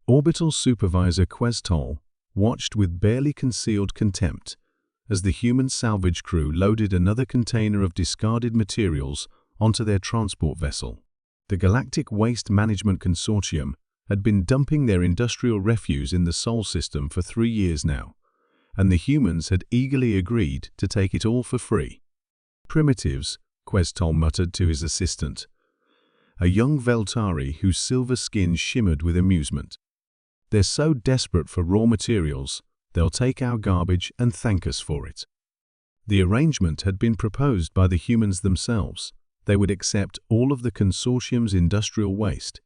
Orbital Supervisor Questol watched with barely concealed contempt as the human salvage crew loaded another container of discarded materials onto their transport vessel. The Galactic Waste Management Consortium had been dumping their industrial refuse in the Sol system for 3 years now, and the humans had eagerly agreed to take it all for free. Primitives, Questol muttered to his assistant, a young Veltari whose silver skin shimmered with amusement. They're so desperate for raw materials, they'll take our garbage and thank us for it. The arrangement had been proposed by the humans themselves. They would accept all of the consortium's industrial waste,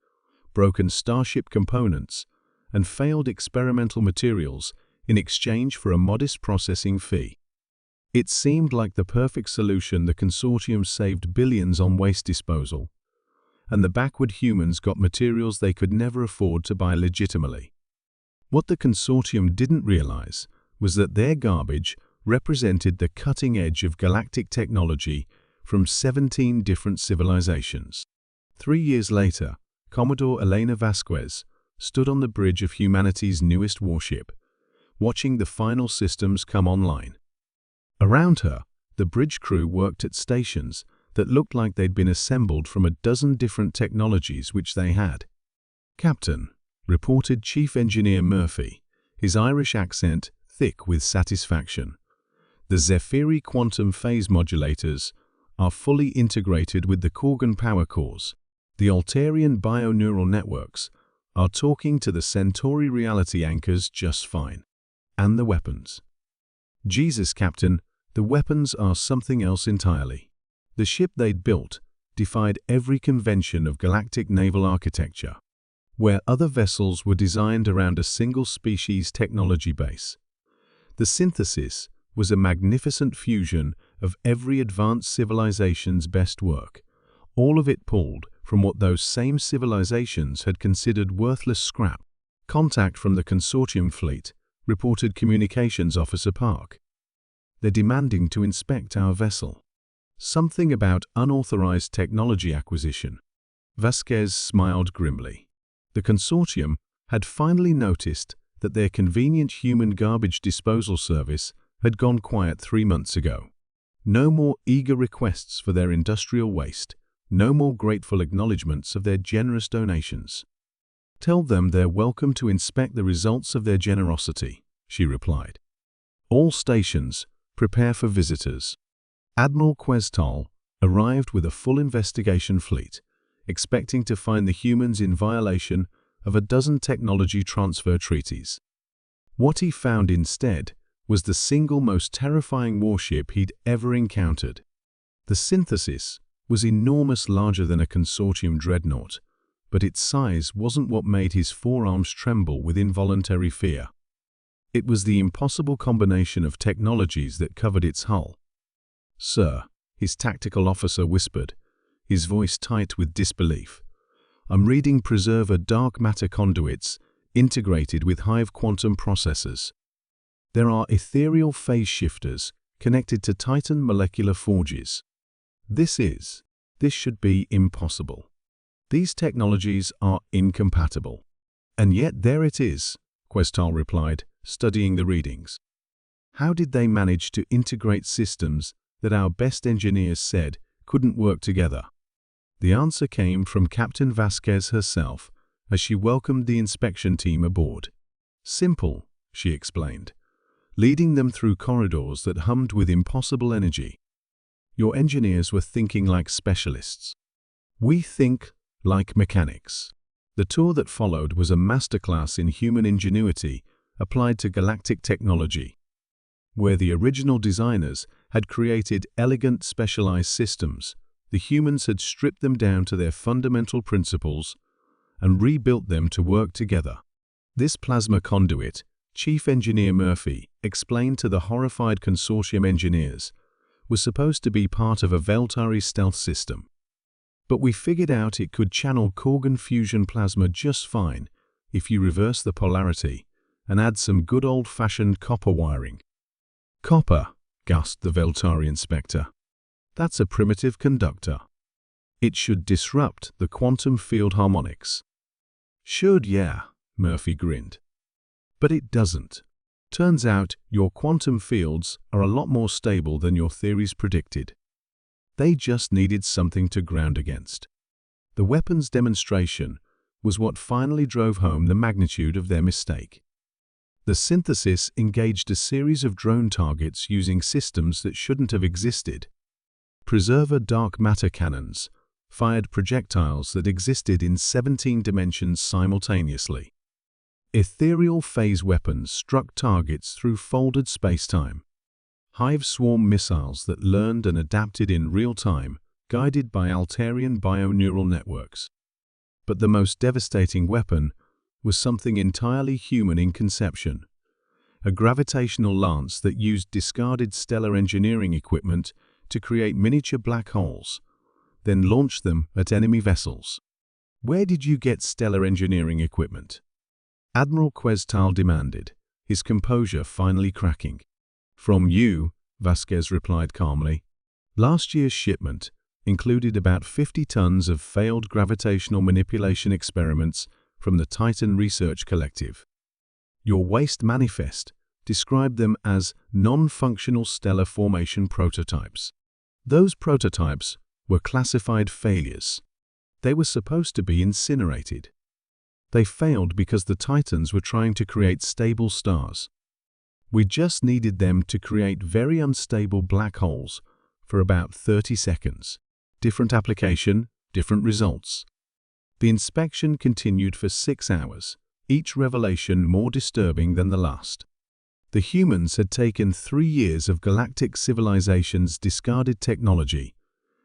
broken starship components, and failed experimental materials in exchange for a modest processing fee. It seemed like the perfect solution. The consortium saved billions on waste disposal, and the backward humans got materials they could never afford to buy legitimately. What the consortium didn't realize was that their garbage represented the cutting edge of galactic technology from 17 different civilizations. 3 years later, Commodore Elena Vasquez stood on the bridge of humanity's newest warship, watching the final systems come online. Around her, the bridge crew worked at stations that looked like they'd been assembled from a dozen different technologies which they had. "Captain," reported Chief Engineer Murphy, his Irish accent thick with satisfaction, "the Zephyri quantum phase modulators are fully integrated with the Korgan power cores. The Altarian bioneural networks are talking to the Centauri reality anchors just fine. And the weapons. Jesus, Captain, the weapons are something else entirely." The ship they'd built defied every convention of galactic naval architecture, where other vessels were designed around a single species technology base. The synthesis was a magnificent fusion of every advanced civilization's best work, all of it pulled from what those same civilizations had considered worthless scrap. "Contact from the consortium fleet," reported Communications Officer Park. "They're demanding to inspect our vessel." Something about unauthorized technology acquisition. Vasquez smiled grimly. The consortium had finally noticed that their convenient human garbage disposal service had gone quiet 3 months ago. No more eager requests for their industrial waste, no more grateful acknowledgments of their generous donations. "Tell them they're welcome to inspect the results of their generosity," she replied. "All stations, prepare for visitors." Admiral Questol arrived with a full investigation fleet, expecting to find the humans in violation of a dozen technology transfer treaties. What he found instead was the single most terrifying warship he'd ever encountered. The synthesis was enormous, larger than a consortium dreadnought, but its size wasn't what made his forearms tremble with involuntary fear. It was the impossible combination of technologies that covered its hull. "Sir," his tactical officer whispered, his voice tight with disbelief, "I'm reading preserver dark matter conduits integrated with Hive quantum processors. There are ethereal phase shifters connected to Titan molecular forges. This should be impossible. These technologies are incompatible." "And yet there it is," Questol replied, studying the readings. "How did they manage to integrate systems that our best engineers said couldn't work together?" The answer came from Captain Vasquez herself as she welcomed the inspection team aboard. "Simple," she explained, leading them through corridors that hummed with impossible energy. "Your engineers were thinking like specialists. We think like mechanics." The tour that followed was a masterclass in human ingenuity applied to galactic technology. Where the original designers had created elegant, specialized systems, the humans had stripped them down to their fundamental principles and rebuilt them to work together. This plasma conduit, Chief Engineer Murphy explained to the horrified consortium engineers, was supposed to be part of a Veltari stealth system. "But we figured out it could channel Korgan fusion plasma just fine if you reverse the polarity and add some good old-fashioned copper wiring." "Copper," gasped the Veltari inspector. "That's a primitive conductor. It should disrupt the quantum field harmonics." "Should, yeah," Murphy grinned. But it doesn't. Turns out your quantum fields are a lot more stable than your theories predicted. They just needed something to ground against. The weapons demonstration was what finally drove home the magnitude of their mistake. The synthesis engaged a series of drone targets using systems that shouldn't have existed. Preserver dark matter cannons fired projectiles that existed in 17 dimensions simultaneously. Ethereal phase weapons struck targets through folded spacetime. Hive swarm missiles that learned and adapted in real time, guided by Altarian bioneural networks. But the most devastating weapon was something entirely human in conception. A gravitational lance that used discarded stellar engineering equipment to create miniature black holes, then launched them at enemy vessels. Where did you get stellar engineering equipment? Admiral Questal demanded, his composure finally cracking. From you, Vasquez replied calmly. Last year's shipment included about 50 tons of failed gravitational manipulation experiments from the Titan Research Collective. Your waste manifest described them as non-functional stellar formation prototypes. Those prototypes were classified failures. They were supposed to be incinerated. They failed because the Titans were trying to create stable stars. We just needed them to create very unstable black holes for about 30 seconds. Different application, different results. The inspection continued for 6 hours, each revelation more disturbing than the last. The humans had taken 3 years of galactic civilization's discarded technology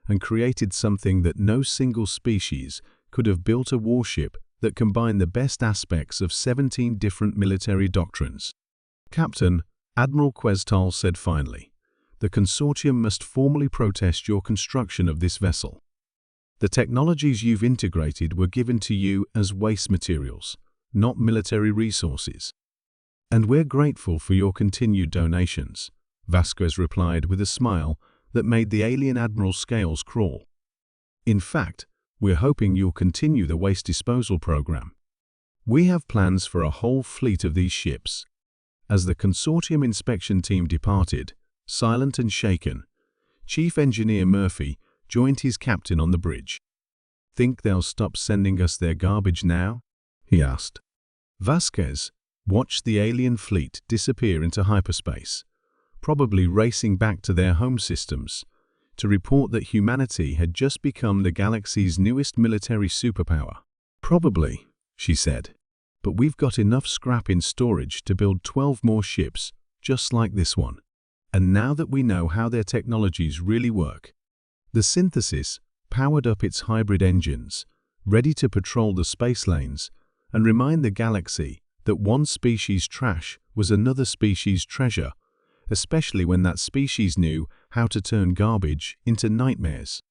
and created something that no single species could have built, a warship that combined the best aspects of 17 different military doctrines. Captain, Admiral Questal said finally, the consortium must formally protest your construction of this vessel. The technologies you've integrated were given to you as waste materials, not military resources. And we're grateful for your continued donations, Vasquez replied with a smile that made the alien admiral's scales crawl. In fact, we're hoping you'll continue the waste disposal program. We have plans for a whole fleet of these ships. As the consortium inspection team departed, silent and shaken, Chief Engineer Murphy joined his captain on the bridge. Think they'll stop sending us their garbage now? He asked. Vasquez watched the alien fleet disappear into hyperspace, probably racing back to their home systems, to report that humanity had just become the galaxy's newest military superpower. Probably, she said, but we've got enough scrap in storage to build 12 more ships just like this one. And now that we know how their technologies really work, the synthesis powered up its hybrid engines, ready to patrol the space lanes and remind the galaxy that one species' trash was another species' treasure, especially when that species knew how to turn garbage into nightmares.